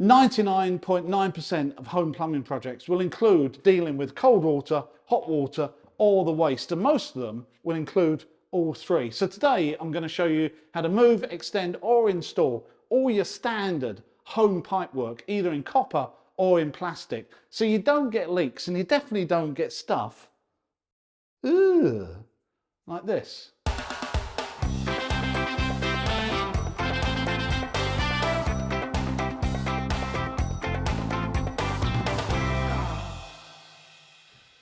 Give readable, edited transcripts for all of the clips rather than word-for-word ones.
99.9% of home plumbing projects will include dealing with cold water, hot water, or the waste, and most of them will include all three. So today I'm going to show you how to move, extend, or install all your standard home pipework, either in copper or in plastic, so you don't get leaks and you definitely don't get stuff like this.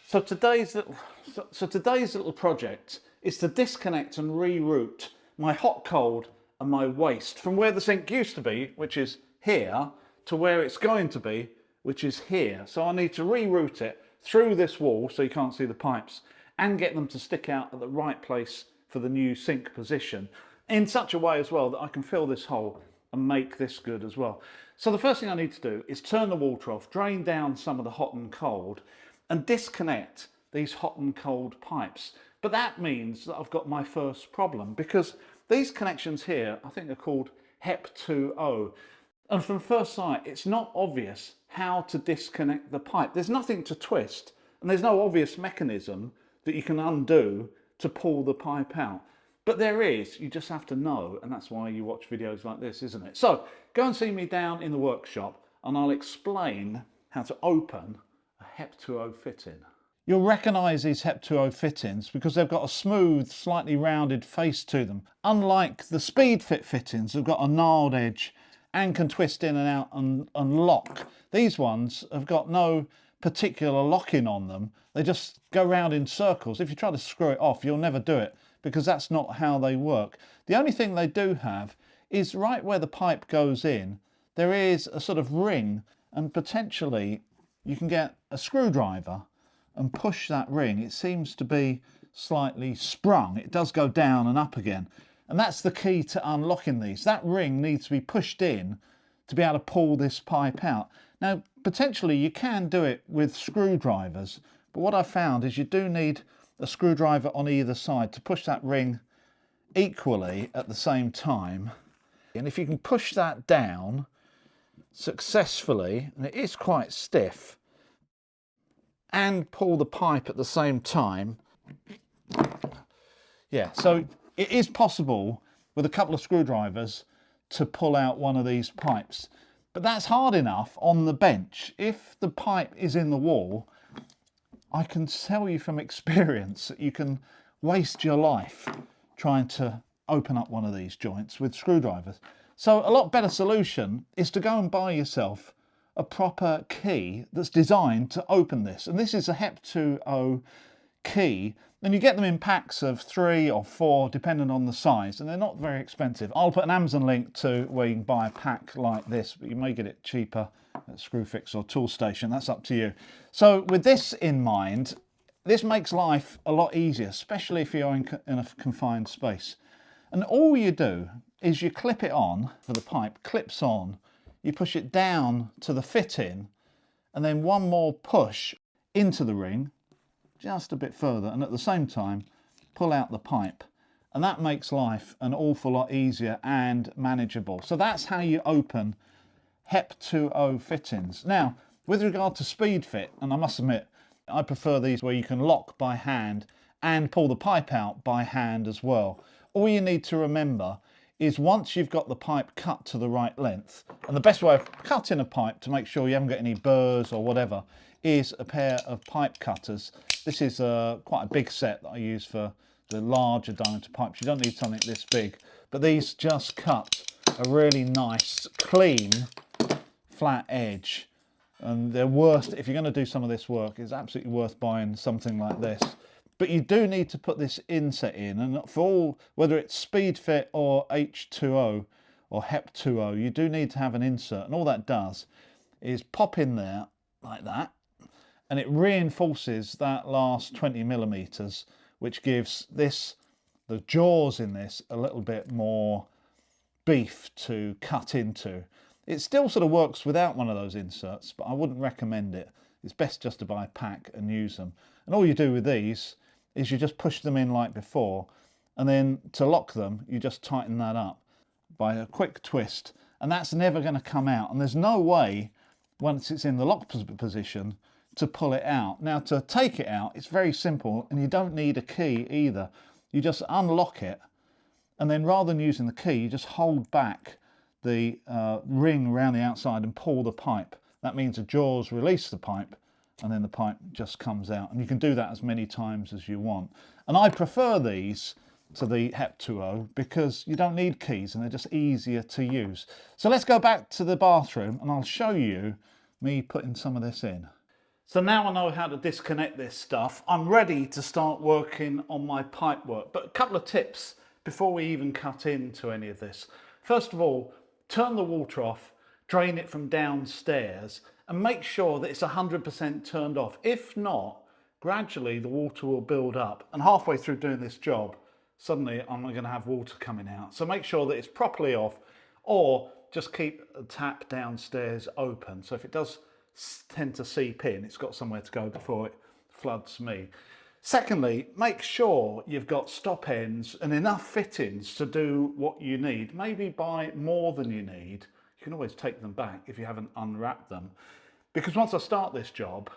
So today's little project is to disconnect and reroute my hot cold and my waste from where the sink used to be, which is here, to where it's going to be, which is here. So I need to reroute it through this wall so you can't see the pipes and get them to stick out at the right place for the new sink position in such a way as well that I can fill this hole and make this good as well. So the first thing I need to do is turn the water off, drain down some of the hot and cold, and disconnect these hot and cold pipes. But that means that I've got my first problem, because these connections here, I think, are called HEP2O. And from first sight, it's not obvious how to disconnect the pipe. There's nothing to twist, and there's no obvious mechanism that you can undo to pull the pipe out. But there is, you just have to know, and that's why you watch videos like this, isn't it? So go and see me down in the workshop, and I'll explain how to open a HEP2O fitting. You'll recognise these HEP2O fittings because they've got a smooth, slightly rounded face to them. Unlike the speed fit fittings, they've got a gnarled edge and can twist in and out and lock. These ones have got no particular locking on them. They just go round in circles. If you try to screw it off, you'll never do it because that's not how they work. The only thing they do have is right where the pipe goes in, there is a sort of ring, and potentially you can get a screwdriver and push that ring. It seems to be slightly sprung. It does go down and up again. And that's the key to unlocking these. That ring needs to be pushed in to be able to pull this pipe out. Now, potentially you can do it with screwdrivers, but what I found is you do need a screwdriver on either side to push that ring equally at the same time. And if you can push that down successfully, and it is quite stiff, and pull the pipe at the same time, yeah, so it is possible with a couple of screwdrivers to pull out one of these pipes, but that's hard enough on the bench. If the pipe is in the wall, I can tell you from experience that you can waste your life trying to open up one of these joints with screwdrivers. So a lot better solution is to go and buy yourself a proper key that's designed to open this. And this is a HEP2O key, and you get them in packs of 3 or 4 depending on the size, and they're not very expensive. I'll put an Amazon link to where you can buy a pack like this, but you may get it cheaper at Screwfix or Toolstation. That's up to you. So with this in mind, this makes life a lot easier, especially if you're in a confined space. And all you do is you clip it on, for the pipe clips on, you push it down to the fitting, and then one more push into the ring, just a bit further, and at the same time pull out the pipe, and that makes life an awful lot easier and manageable. So that's how you open HEP2O fittings. Now, with regard to speed fit, and I must admit I prefer these where you can lock by hand and pull the pipe out by hand as well. All you need to remember is once you've got the pipe cut to the right length, and the best way of cutting a pipe to make sure you haven't got any burrs or whatever is a pair of pipe cutters. This is quite a big set that I use for the larger diameter pipes. You don't need something this big, but these just cut a really nice, clean, flat edge. And they're worth, if you're going to do some of this work, it's absolutely worth buying something like this. But you do need to put this inset in, and for all, whether it's speed fit or H2O or HEP2O, you do need to have an insert, and all that does is pop in there like that, and it reinforces that last 20 millimeters, which gives this, the jaws in this, a little bit more beef to cut into. It still sort of works without one of those inserts, but I wouldn't recommend it. It's best just to buy a pack and use them. And all you do with these is you just push them in like before, and then to lock them you just tighten that up by a quick twist, and that's never going to come out. And there's no way, once it's in the lock position, to pull it out. Now, to take it out, it's very simple, and you don't need a key either. You just unlock it, and then rather than using the key, you just hold back the ring around the outside and pull the pipe. That means the jaws release the pipe, and then the pipe just comes out. And you can do that as many times as you want. And I prefer these to the HEP 2.0 because you don't need keys and they're just easier to use. So let's go back to the bathroom and I'll show you me putting some of this in. So now I know how to disconnect this stuff, I'm ready to start working on my pipe work. But a couple of tips before we even cut into any of this. First of all, turn the water off, drain it from downstairs, and make sure that it's 100% turned off. If not, gradually the water will build up, and halfway through doing this job, suddenly I'm going to have water coming out. So make sure that it's properly off, or just keep the tap downstairs open. So if it does tend to seep in, it's got somewhere to go before it floods me. Secondly, make sure you've got stop ends and enough fittings to do what you need. Maybe buy more than you need. You can always take them back if you haven't unwrapped them. Because once I start this job,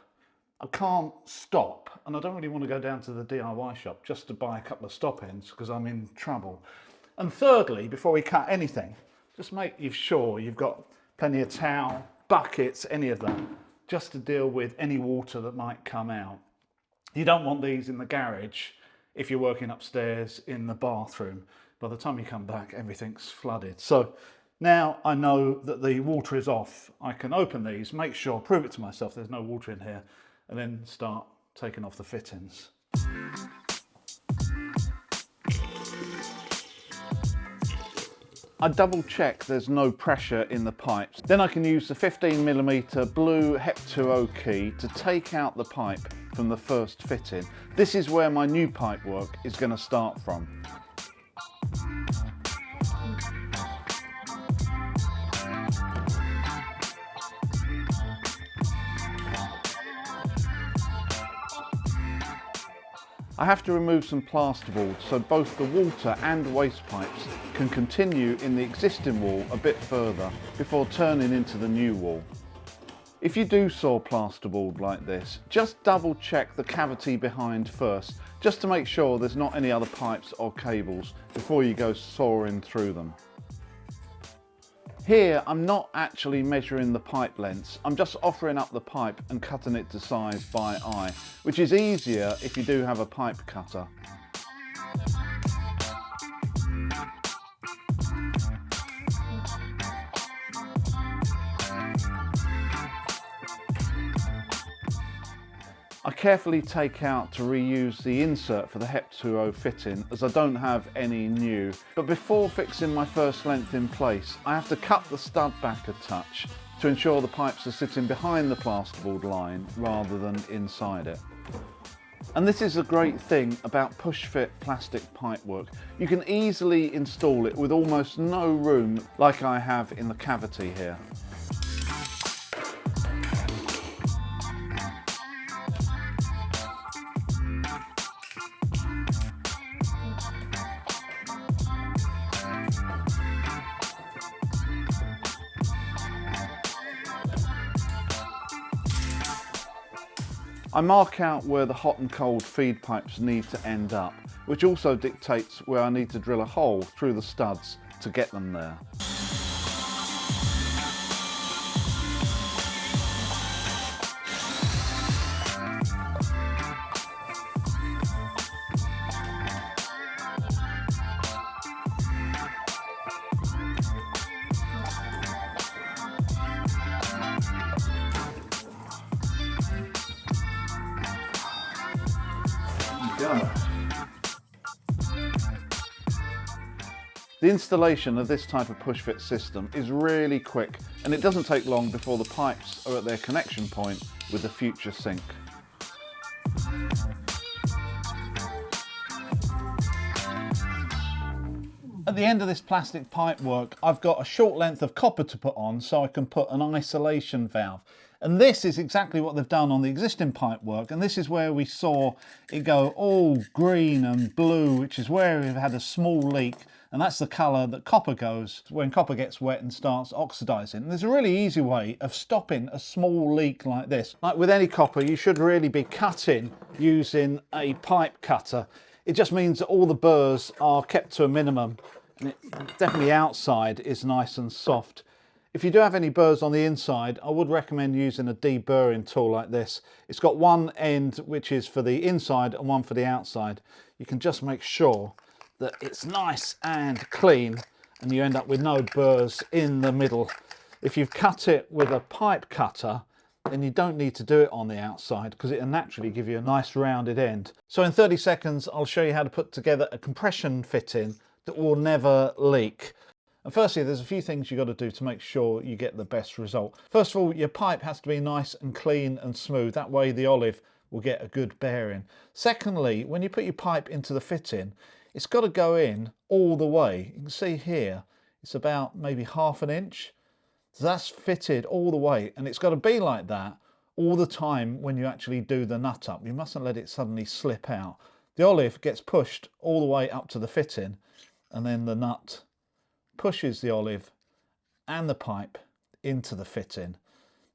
I can't stop, and I don't really want to go down to the DIY shop just to buy a couple of stop ends because I'm in trouble. And thirdly, before we cut anything, just make sure you've got plenty of towel, buckets, any of that, just to deal with any water that might come out. You don't want these in the garage if you're working upstairs in the bathroom. By the time you come back, everything's flooded. So now I know that the water is off. I can open these, make sure, prove it to myself there's no water in here, and then start taking off the fittings. I double check there's no pressure in the pipes. Then I can use the 15mm blue HEP 2.0 key to take out the pipe from the first fitting. This is where my new pipe work is going to start from. I have to remove some plasterboard so both the water and waste pipes can continue in the existing wall a bit further before turning into the new wall. If you do saw plasterboard like this, just double check the cavity behind first, just to make sure there's not any other pipes or cables before you go sawing through them. Here, I'm not actually measuring the pipe lengths, I'm just offering up the pipe and cutting it to size by eye, which is easier if you do have a pipe cutter. I carefully take out to reuse the insert for the HEP 2.0 fitting as I don't have any new. But before fixing my first length in place, I have to cut the stud back a touch to ensure the pipes are sitting behind the plasterboard line rather than inside it. And this is a great thing about push-fit plastic pipework. You can easily install it with almost no room like I have in the cavity here. I mark out where the hot and cold feed pipes need to end up, which also dictates where I need to drill a hole through the studs to get them there. The installation of this type of push-fit system is really quick, and it doesn't take long before the pipes are at their connection point with the future sink. At the end of this plastic pipe work, I've got a short length of copper to put on so I can put an isolation valve. And this is exactly what they've done on the existing pipe work. And this is where we saw it go all green and blue, which is where we've had a small leak. And that's the colour that copper goes when copper gets wet and starts oxidising. And there's a really easy way of stopping a small leak like this. Like with any copper, you should really be cutting using a pipe cutter. It just means that all the burrs are kept to a minimum. And it definitely outside is nice and soft. If you do have any burrs on the inside, I would recommend using a deburring tool like this. It's got one end which is for the inside and one for the outside. You can just make sure that it's nice and clean and you end up with no burrs in the middle. If you've cut it with a pipe cutter, then you don't need to do it on the outside because it'll naturally give you a nice rounded end. So in 30 seconds, I'll show you how to put together a compression fitting that will never leak. And firstly, there's a few things you've got to do to make sure you get the best result. First of all, your pipe has to be nice and clean and smooth. That way the olive will get a good bearing. Secondly, when you put your pipe into the fitting, it's got to go in all the way. You can see here, it's about maybe ½ an inch. So that's fitted all the way, and it's got to be like that all the time when you actually do the nut up. You mustn't let it suddenly slip out. The olive gets pushed all the way up to the fitting, and then the nut pushes the olive and the pipe into the fitting.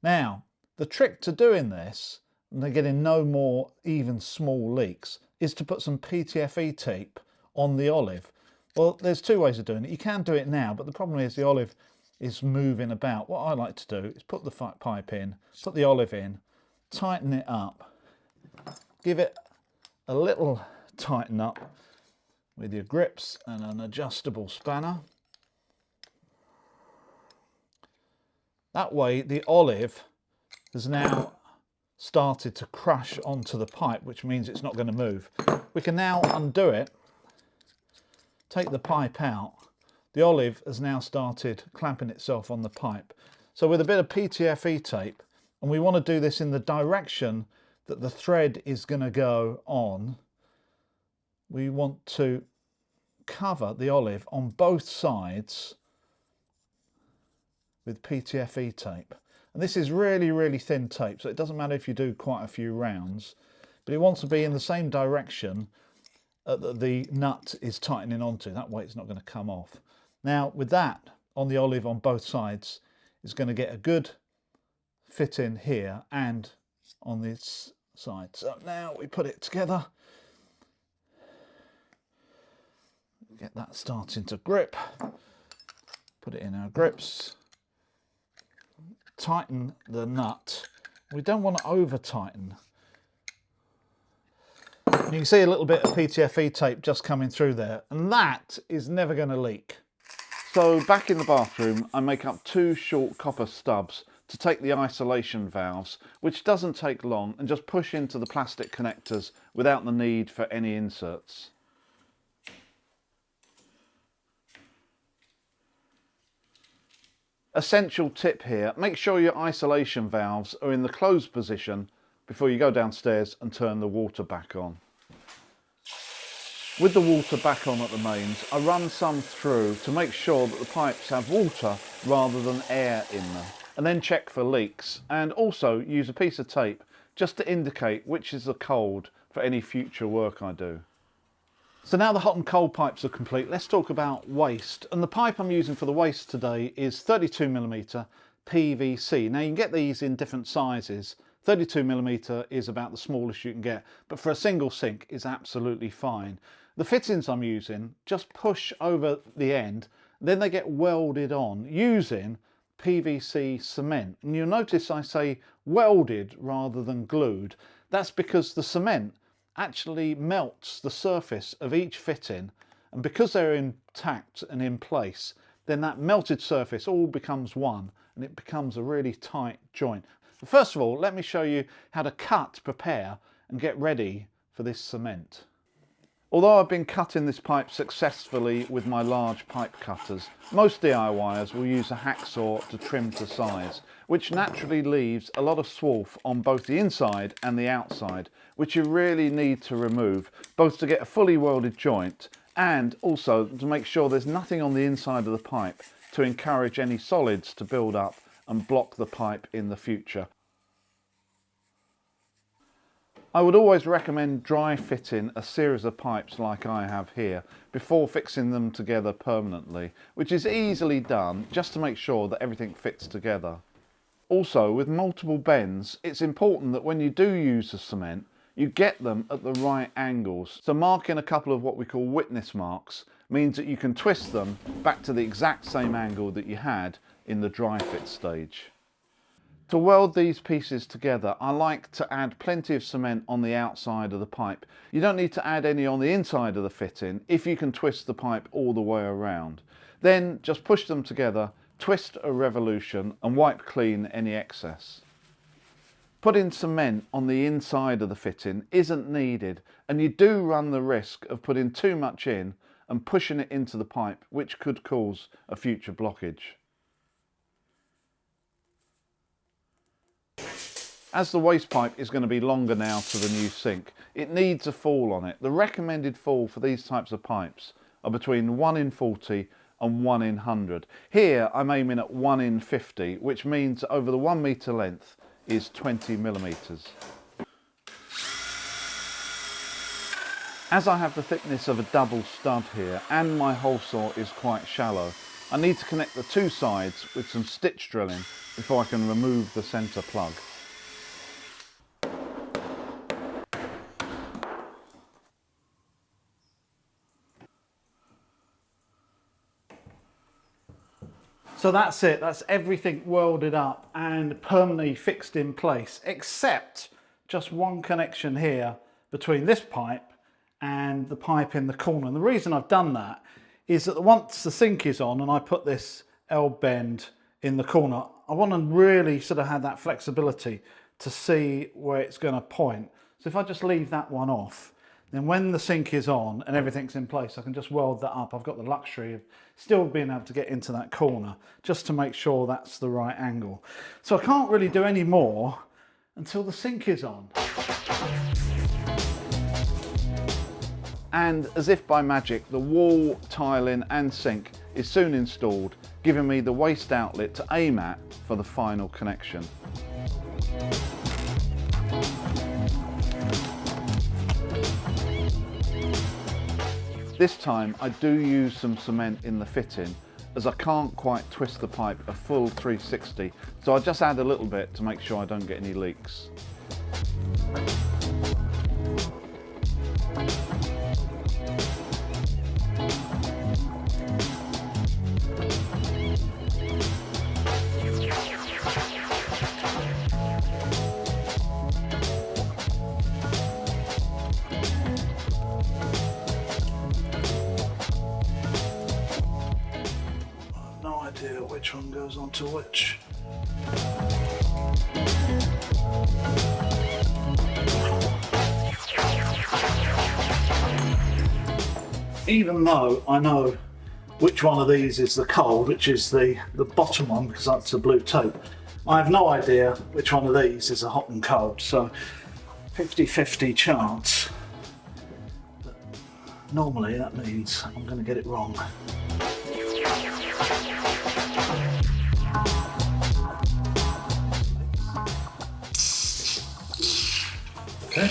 Now, the trick to doing this, and they're getting no more even small leaks, is to put some PTFE tape on the olive. Well, there's two ways of doing it. You can do it now, but the problem is the olive is moving about. What I like to do is put the pipe in, put the olive in, tighten it up, give it a little tighten up with your grips and an adjustable spanner. That way the olive has now started to crush onto the pipe, which means it's not going to move. We can now undo it, take the pipe out. The olive has now started clamping itself on the pipe. So with a bit of PTFE tape, and we want to do this in the direction that the thread is going to go on, we want to cover the olive on both sides with PTFE tape. And this is really, really thin tape, so it doesn't matter if you do quite a few rounds, but it wants to be in the same direction that the nut is tightening onto. That way it's not going to come off. Now with that on the olive on both sides, it's going to get a good fit in here and on this side. So now we put it together, get that starting to grip, put it in our grips, tighten the nut. We don't want to over tighten. And you can see a little bit of PTFE tape just coming through there, and that is never going to leak. So back in the bathroom, I make up 2 short copper stubs to take the isolation valves, which doesn't take long, and just push into the plastic connectors without the need for any inserts. Essential tip here, make sure your isolation valves are in the closed position before you go downstairs and turn the water back on. With the water back on at the mains, I run some through to make sure that the pipes have water rather than air in them, and then check for leaks, and also use a piece of tape just to indicate which is the cold for any future work I do. So now the hot and cold pipes are complete, let's talk about waste. And the pipe I'm using for the waste today is 32mm PVC. Now you can get these in different sizes. 32mm is about the smallest you can get, but for a single sink is absolutely fine. The fittings I'm using just push over the end, then they get welded on using PVC cement. And you'll notice I say welded rather than glued. That's because the cement actually melts the surface of each fitting, and because they're intact and in place, then that melted surface all becomes one and it becomes a really tight joint. But first of all, let me show you how to cut, prepare and get ready for this cement. Although I've been cutting this pipe successfully with my large pipe cutters, most DIYers will use a hacksaw to trim to size, which naturally leaves a lot of swarf on both the inside and the outside, which you really need to remove, both to get a fully welded joint and also to make sure there's nothing on the inside of the pipe to encourage any solids to build up and block the pipe in the future. I would always recommend dry fitting a series of pipes like I have here before fixing them together permanently, which is easily done just to make sure that everything fits together. Also, with multiple bends, it's important that when you do use the cement, you get them at the right angles. So marking a couple of what we call witness marks means that you can twist them back to the exact same angle that you had in the dry fit stage. To weld these pieces together, I like to add plenty of cement on the outside of the pipe. You don't need to add any on the inside of the fitting if you can twist the pipe all the way around. Then just push them together, twist a revolution and wipe clean any excess. Putting cement on the inside of the fitting isn't needed, and you do run the risk of putting too much in and pushing it into the pipe, which could cause a future blockage. As the waste pipe is going to be longer now to the new sink, it needs a fall on it. The recommended fall for these types of pipes are between 1 in 40 and 1 in 100. Here I'm aiming at 1 in 50, which means over the 1 metre length is 20 millimetres. As I have the thickness of a double stud here and my hole saw is quite shallow, I need to connect the two sides with some stitch drilling before I can remove the centre plug. So that's it, that's everything welded up and permanently fixed in place, except just one connection here between this pipe and the pipe in the corner. And the reason I've done that is that once the sink is on and I put this L bend in the corner, I want to really sort of have that flexibility to see where it's going to point. So if I just leave that one off, then when the sink is on and everything's in place, I can just weld that up. I've got the luxury of still being able to get into that corner just to make sure that's the right angle. So I can't really do any more until the sink is on. And as if by magic, the wall, tiling and sink is soon installed, giving me the waste outlet to aim at for the final connection. This time I do use some cement in the fitting as I can't quite twist the pipe a full 360, so I just add a little bit to make sure I don't get any leaks. Which one goes onto which. Even though I know which one of these is the cold, which is the bottom one because that's the blue tape, I have no idea which one of these is a hot and cold, so 50-50 chance. But normally that means I'm going to get it wrong. Okay.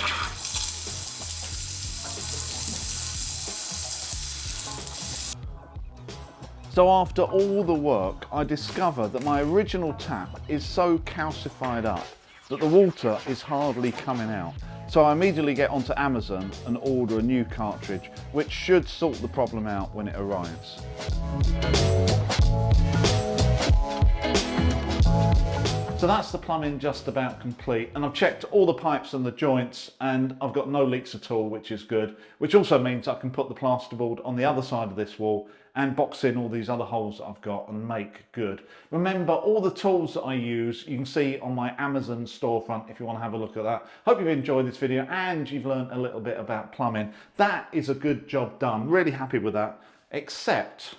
So after all the work, I discover that my original tap is so calcified up that the water is hardly coming out. So I immediately get onto Amazon and order a new cartridge, which should sort the problem out when it arrives. So that's the plumbing just about complete, and I've checked all the pipes and the joints and I've got no leaks at all, which is good, which also means I can put the plasterboard on the other side of this wall and box in all these other holes that I've got and make good. Remember, all the tools that I use you can see on my Amazon storefront if you want to have a look at that. Hope you've enjoyed this video and you've learned a little bit about plumbing. That is a good job done, really happy with that, except